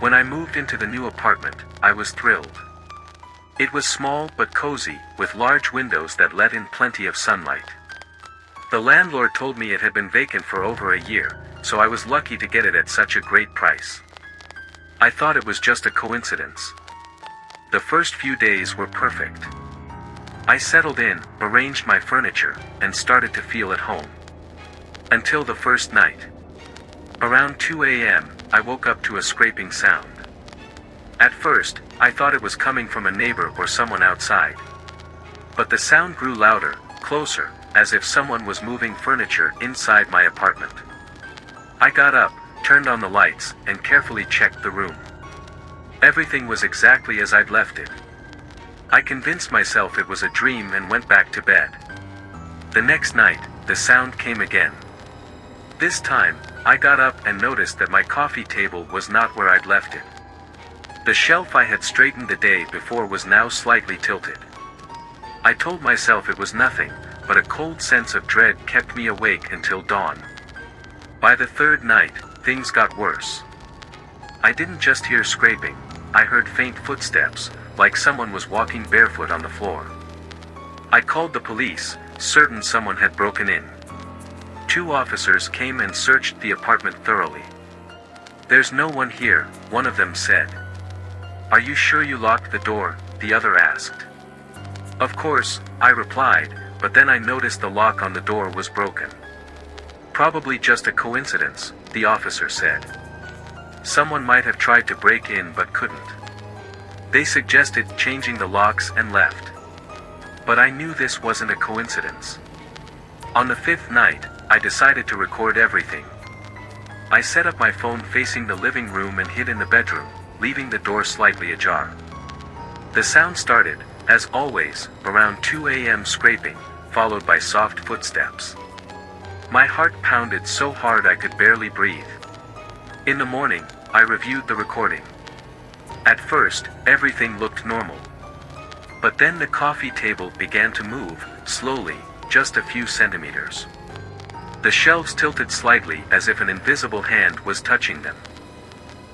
When I moved into the new apartment, I was thrilled. It was small but cozy, with large windows that let in plenty of sunlight. The landlord told me it had been vacant for over a year, so I was lucky to get it at such a great price. I thought it was just a coincidence. The first few days were perfect. I settled in, arranged my furniture, and started to feel at home. Until the first night. Around 2 a.m., I woke up to a scraping sound. At first, I thought it was coming from a neighbor or someone outside. But the sound grew louder, closer, as if someone was moving furniture inside my apartment. I got up, turned on the lights, and carefully checked the room. Everything was exactly as I'd left it. I convinced myself it was a dream and went back to bed. The next night, the sound came again. This time, I got up and noticed that my coffee table was not where I'd left it. The shelf I had straightened the day before was now slightly tilted. I told myself it was nothing, but a cold sense of dread kept me awake until dawn. By the third night, things got worse. I didn't just hear scraping, I heard faint footsteps, like someone was walking barefoot on the floor. I called the police, certain someone had broken in. 2 officers came and searched the apartment thoroughly. "There's no one here," one of them said. "Are you sure you locked the door?" the other asked. "Of course," I replied, but then I noticed the lock on the door was broken. "Probably just a coincidence," the officer said. "Someone might have tried to break in but couldn't." They suggested changing the locks and left. But I knew this wasn't a coincidence. On the 5th night, I decided to record everything. I set up my phone facing the living room and hid in the bedroom, leaving the door slightly ajar. The sound started, as always, around 2 a.m. scraping, followed by soft footsteps. My heart pounded so hard I could barely breathe. In the morning, I reviewed the recording. At first, everything looked normal. But then the coffee table began to move, slowly, just a few centimeters. The shelves tilted slightly as if an invisible hand was touching them.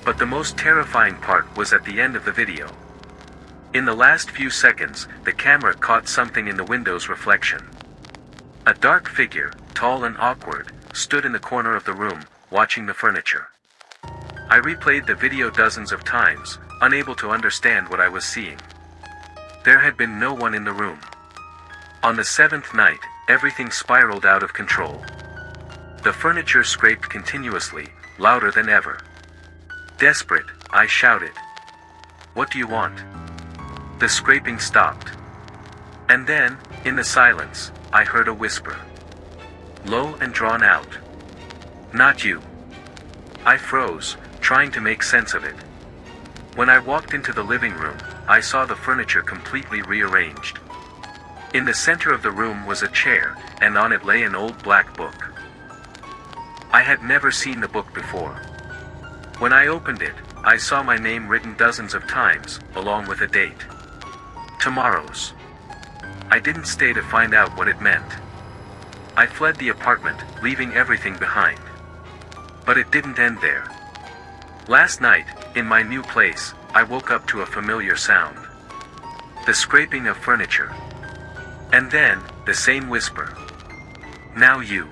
But the most terrifying part was at the end of the video. In the last few seconds, the camera caught something in the window's reflection. A dark figure, tall and awkward, stood in the corner of the room, watching the furniture. I replayed the video dozens of times, unable to understand what I was seeing. There had been no one in the room. On the 7th night, everything spiraled out of control. The furniture scraped continuously, louder than ever. Desperate, I shouted. "What do you want?" The scraping stopped. And then, in the silence, I heard a whisper. Low and drawn out. "Not you." I froze, trying to make sense of it. When I walked into the living room, I saw the furniture completely rearranged. In the center of the room was a chair, and on it lay an old black book. I had never seen the book before. When I opened it, I saw my name written dozens of times, along with a date. Tomorrow's. I didn't stay to find out what it meant. I fled the apartment, leaving everything behind. But it didn't end there. Last night, in my new place, I woke up to a familiar sound. The scraping of furniture. And then, the same whisper. "Now you."